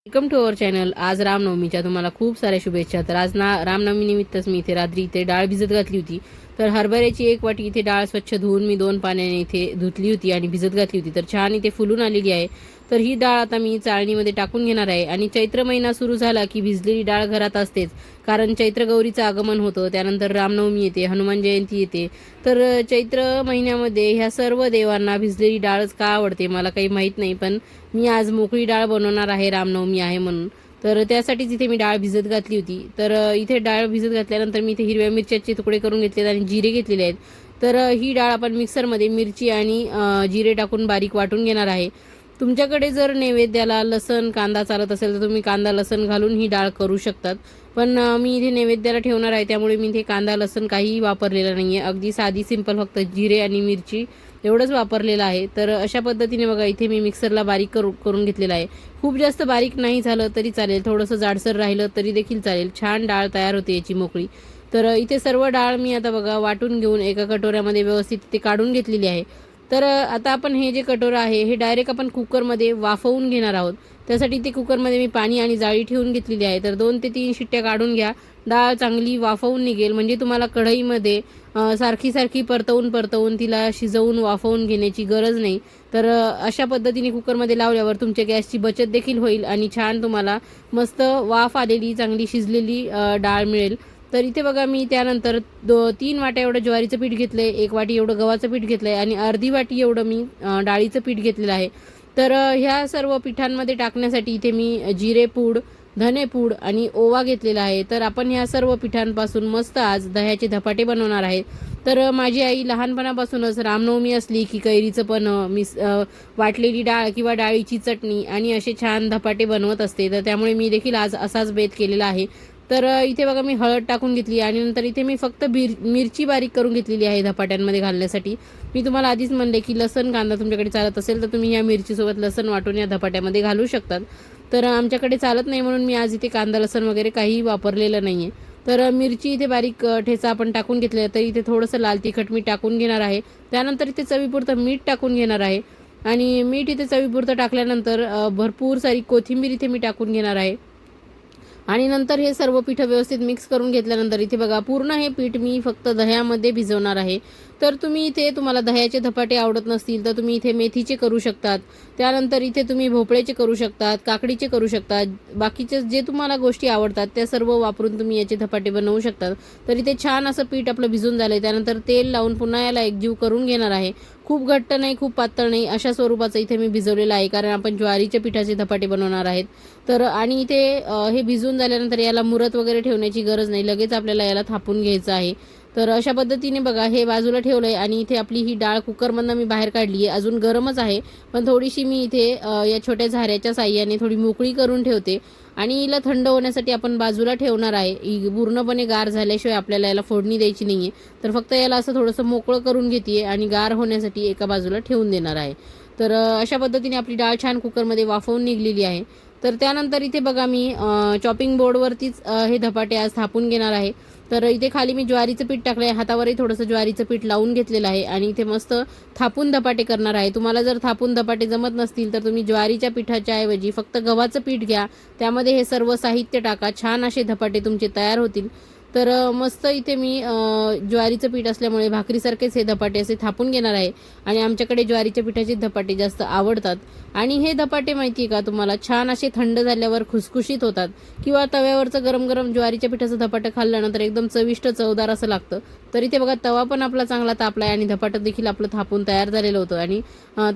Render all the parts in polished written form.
Welcome to our channel. आज रामनवमीच्या तुम्हाला खूप साऱ्या शुभेच्छा। तर आज रामनवमी निमित्तच मी इथे रात्री इथे डाळ भिजत घातली होती। तर हरभऱ्याची एक वाटी इथे डाळ स्वच्छ धुवून मी 2 पाण्याने इथे धुतली होती आणि भिजत घातली होती। तर छान इथे फुलून आलेली आहे। तर ही डाळ आता मी चाळणीमध्ये टाकून घेणार आहे। आणि चैत्र महिना सुरू झाला की भिजलेली डाळ घरात असतेच, कारण चैत्र गौरीचं आगमन होतं, त्यानंतर रामनवमी येते, हनुमान जयंती येते। तर चैत्र महिन्यामध्ये ह्या सर्व देवांना भिजलेली डाळच का आवडते मला काही माहीत नाही, पण मी आज मोकळी डाळ बनवणार आहे, रामनवमी आहे म्हणून। तर त्यासाठीच इथे मी डाळ भिजत घातली होती। तर इथे डाळ भिजत घातल्यानंतर मी इथे हिरव्या मिरच्याचे तुकडे करून घेतलेत आणि जिरे घेतलेले आहेत। तर ही डाळ आपण मिक्सरमध्ये मिरची आणि जिरे टाकून बारीक वाटून घेणार आहे। तुमच्याकडे जर नैवेद्याला लसण कांदा चालत असेल तर तुम्ही कांदा लसण घालून ही डाळ करू शकतात, पण मी इथे नैवेद्याला ठेवणार आहे त्यामुळे मी इथे कांदा लसण काहीही वापरलेला नाही आहे। अगदी साधी सिंपल फक्त जिरे आणि मिरची एवढंच वापरलेलं आहे। तर अशा पद्धतीने बघा इथे मी मिक्सरला बारीक करून घेतलेलं आहे। खूप जास्त बारीक नाही झालं तरी चालेल, थोडंसं जाडसर राहिलं तरी देखील चालेल। छान डाळ तयार होते याची मोकळी। तर इथे सर्व डाळ मी आता बघा वाटून घेऊन एका कटोऱ्यामध्ये व्यवस्थित ते काढून घेतलेली आहे। तर आता आपण हे जे कटोरा आहे हे डायरेक्ट आपण कुकरमध्ये वाफवून घेणार आहोत। त्यासाठी ते कुकरमध्ये मी पाणी आणि जाळी ठेवून घेतलेली आहे। तर 2 ते 3 शिट्ट्या काढून घ्या, डाळ चांगली वाफवून निघेल, म्हणजे तुम्हाला कढईमध्ये सारखी सारखी परतवून तिला शिजवून वाफवून घेण्याची गरज नाही। तर अशा पद्धतीने कुकरमध्ये लावल्यावर तुमच्या गॅसची बचत देखील होईल आणि छान तुम्हाला मस्त वाफ आलेली चांगली शिजलेली डाळ मिळेल। तर इथे बघा मी त्यानंतर 3 वाट्या एवढं ज्वारीचं पीठ घेतलं आहे, 1 वाटी एवढं गव्हाचं पीठ घेतलं आहे आणि अर्धी वाटी एवढं मी डाळीचं पीठ घेतलेलं आहे। तर ह्या सर्व पिठांमध्ये टाकण्यासाठी इथे मी जिरेपूड, धनेपूड आणि ओवा घेतलेला आहे। तर आपण ह्या सर्व पिठांपासून मस्त आज दह्याचे धपाटे बनवणार आहे। तर माझी आई लहानपणापासूनच रामनवमी असली की कैरीचं पण वाटलेली डाळ किंवा डाळीची चटणी आणि असे छान धपाटे बनवत असते। तर त्यामुळे मी देखील आज असाच बेत केलेला आहे। तर इथे बघा मी हळद टाकून घेतली आणि नंतर इथे मी फक्त मिरची बारीक करून घेतलेली आहे धपाट्यांमध्ये घालण्यासाठी। मी तुम्हाला आधीच म्हणले की लसण कांदा तुमच्याकडे चालत असेल तर तुम्ही या मिरचीसोबत लसण वाटून या धपाट्यामध्ये घालू शकतात। तर आमच्याकडे चालत नाही म्हणून मी आज इथे कांदा लसण वगैरे काहीही वापरलेलं नाही आहे। तर मिरची इथे बारीक ठेचा आपण टाकून घेतलेला, तर इथे थोडंसं लाल तिखट मी टाकून घेणार आहे। त्यानंतर इथे चवीपुरतं मीठ टाकून घेणार आहे आणि मीठ इथे चवीपुरतं टाकल्यानंतर भरपूर सारी कोथिंबीर इथे मी टाकून घेणार आहे। आणि नंतर हे सर्व पीठ व्यवस्थित मिक्स करून घेतल्यानंतर इथे बघा पूर्ण हे पीठ मी फक्त दह्यामध्ये भिजवणार आहे। तर तुम्ही इथे तुम्हाला दह्याचे धपाटे आवडत नसतील तर तुम्ही इथे मेथीचे करू शकतात, त्यानंतर इथे तुम्ही भोपळ्याचे करू शकतात, काकडीचे करू शकतात, बाकीचे जे तुम्हाला गोष्टी आवडतात त्या सर्व वापरून तुम्ही याचे धपाटे बनवू शकतात। तर इथे छान असं पीठ आपलं भिजून झालं आहे। त्यानंतर तेल लावून पुन्हा याला एकजीव करून घेणार आहे। खूप घट्ट नाही खूप पातळ नाही अशा स्वरूपाचं इथे मी भिजवलेलं आहे, कारण आपण ज्वारीच्या पिठाचे धपाटे बनवणार आहेत। तर आणि इथे हे भिजून झाल्यानंतर याला मुरत वगैरे ठेवण्याची गरज नाही, लगेच आपल्याला याला थापून घ्यायचं आहे। तर अशा पद्धतीने बघा हे बाजूला ठेवलं आहे आणि इथे आपली ही डाळ कुकरमधनं मी बाहेर काढली आहे। अजून गरमच आहे, पण थोडीशी मी इथे या छोट्या झाऱ्याच्या साह्याने थोडी मोकळी करून ठेवते आणि हिला थंड होण्यासाठी आपण बाजूला ठेवणार आहे। ही पूर्णपणे गार झाल्याशिवाय आपल्याला याला फोडणी द्यायची नाही आहे। तर फक्त याला असं थोडंसं मोकळं करून घेते आणि गार होण्यासाठी एका बाजूला ठेवून देणार आहे। तर अशा पद्धतीने आपली डाळ छान कुकरमध्ये वाफवून निघलेली आहे। तर त्यानंतर इथे बघा मी चॉपिंग बोर्डवरतीच हे धपाटे आज थापून घेणार आहे। तर इथे खाली मी ज्वारीचं पीठ टाकलं आहे, हातावरही थोडंसं ज्वारीचं पीठ लावून घेतलेलं आहे आणि इथे मस्त थापून धपाटे करणार आहे। तुम्हाला जर थापून धपाटे जमत नसतील तर तुम्ही ज्वारीच्या पिठाच्या ऐवजी फक्त गव्हाचं पीठ घ्या, त्यामध्ये हे सर्व साहित्य टाका, छान असे धपाटे तुमचे तयार होतील। तर मस्त इथे मी ज्वारीचं पीठ असल्यामुळे भाकरीसारखेच हे धपाटे असे थापून घेणार आहे आणि आमच्याकडे ज्वारीच्या पिठाचे धपाटे जास्त आवडतात। आणि हे धपाटे माहिती आहे का तुम्हाला, छान असे थंड झाल्यावर खुसखुशीत होतात किंवा तव्यावरचं गरम गरम ज्वारीच्या पिठाचं धपाटं खाल्ल्यानंतर एकदम चविष्ट चवदार असं लागतं। तर इथे बघा तवा पण आपला चांगला तापला आहे आणि धपाटं देखील आपलं थापून तयार झालेलं होतं आणि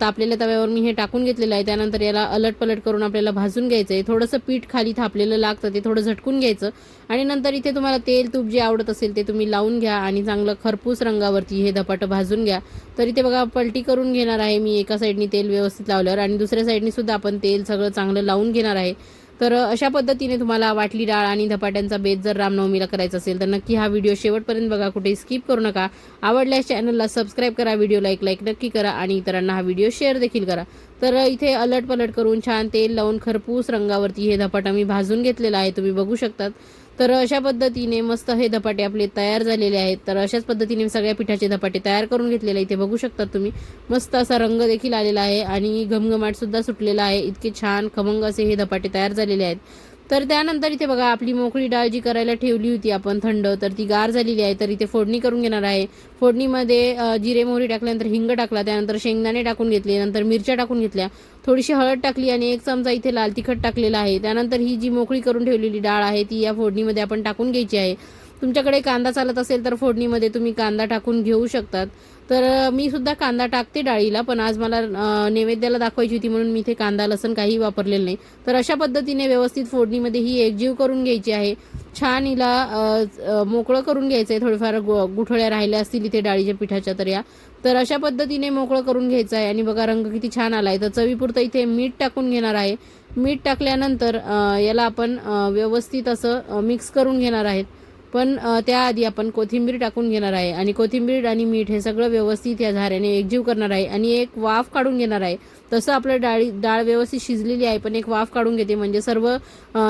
तापलेल्या तव्यावर मी हे टाकून घेतलेलं आहे। त्यानंतर याला अलटपलट करून आपल्याला भाजून घ्यायचं आहे। थोडंसं पीठ खाली थापलेलं लागतं ते थोडं झटकून घ्यायचं आणि नंतर इथे तुम्हाला तेल तूप जे आवडत असेल ते तुम्ही लावून घ्या आणि चांगलं खरपूस रंगावरती हे धपाटं भाजून घ्या। तर इथे बघा पलटी करून घेणार आहे मी एका साईडनी तेल व्यवस्थित लावल्यावर आणि दुसऱ्या साईडनी सुद्धा आपण तेल सगळं चांगलं लावून घेणार आहे। तर अशा पद्धतीने तुम्हाला वाटली डाळ आणि धपाट्यांचा बेत जर रामनवमीला करायचा असेल तर नक्की हा व्हिडिओ शेवटपर्यंत बघा, कुठे स्किप करू नका। आवडल्यास चॅनलला सबस्क्राईब करा, व्हिडिओला एक लाईक नक्की करा आणि इतरांना हा व्हिडिओ शेअर देखील करा। तर इथे अलटपलट करून छान तेल लावून खरपूस रंगावरती हे धपाटा मी भाजून घेतलेला आहे, तुम्ही बघू शकतात। तर अशा पद्धतीने मस्त हे धपाटे आपले तयार झालेले आहेत. तर अशाच पद्धतीने सगळ्या पिठाचे धपाटे तयार करून घेतलेले इथे बघू शकता तुम्ही. मस्त असा रंग देखील आलेला आहे आणि घमघमाट सुद्धा सुटलेला आहे. इतके छान खमंग असे हे धपाटे तयार झालेले आहेत. तर त्यानंतर इथे बघा आपली मोकळी डाळ जी करायला ठेवली होती आपण थंड, तर ती गार झालेली आहे. तर इथे फोडणी करून घेणार आहे. फोडणीमध्ये जिरे मोहरी टाकल्यानंतर हिंग टाकला, त्यानंतर शेंगदाणे टाकून घेतले, नंतर मिरच्या टाकून घेतल्या, थोडीशी हळद टाकली आणि 1 चमचा इथे लाल तिखट टाकलेला आहे. त्यानंतर ही जी मोकळी करून ठेवलेली डाळ आहे ती या फोडणीमध्ये आपण टाकून घ्यायची आहे. तुमच्याकडे कांदा चालत असेल तर फोडणीमध्ये तुम्ही कांदा टाकून घेऊ शकतात. तर मी सुद्धा कांदा टाकते डाळीला, पण आज मला नैवेद्याला दाखवायची होती म्हणून मी इथे कांदा लसूण काही वापरलेलं नाही. तर अशा पद्धतीने व्यवस्थित फोडणीमध्ये ही एकजीव करून घ्यायची आहे. छान हिला मोकळं करून घ्यायचं आहे. थोडेफार गुठळ्या राहिल्या असतील इथे डाळीच्या पिठाच्या तर या, तर अशा पद्धतीने मोकळं करून घ्यायचं आहे. आणि बघा रंग किती छान आला आहे. तर चवीपुरतं इथे मीठ टाकून घेणार आहे. मीठ टाकल्यानंतर याला आपण व्यवस्थित असं मिक्स करून घेणार आहेत. पण त्याआधी आपण कोथिंबीर टाकून घेणार आहे आणि कोथिंबीर आणि मीठ हे सगळं व्यवस्थित या झाऱ्याने एकजीव करणार आहे आणि एक वाफ काढून घेणार आहे. तसं आपलं डाळ व्यवस्थित शिजलेली आहे, पण एक वाफ काढून घेते म्हणजे सर्व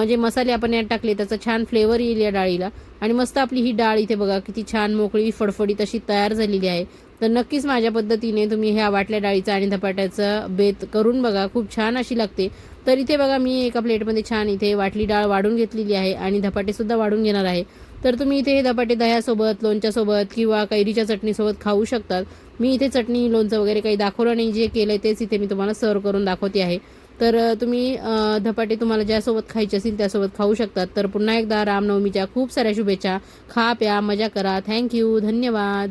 जे मसाले आपण यात टाकले त्याचा छान फ्लेवर येईल या डाळीला. आणि मस्त आपली ही डाळ इथे बघा किती छान मोकळी फडफडीत अशी तयार झालेली आहे. तर नक्कीच माझ्या पद्धतीने तुम्ही ह्या वाटल्या डाळीचा आणि धपाट्याचा बेत करून बघा, खूप छान अशी लागते. तर इथे बघा मी एका प्लेटमध्ये छान इथे वाटली डाळ वाढून घेतलेली आहे आणि धपाटेसुद्धा वाढून घेणार आहे. तर तुम्ही इथे हे धपाटे दह्यासोबत, लोणच्यासोबत किंवा कैरीच्या चटणीसोबत खाऊ शकतात. मी इथे चटणी, लोणचं वगैरे काही दाखवलं नाही, जे केलं आहे तेच इथे मी तुम्हाला सर्व करून दाखवते आहे. तर तुम्ही धपाटे तुम्हाला ज्यासोबत खायचे असतील त्यासोबत खाऊ शकतात. तर पुन्हा एकदा रामनवमीच्या खूप साऱ्या शुभेच्छा. खा, प्या, मजा करा. थँक्यू, धन्यवाद.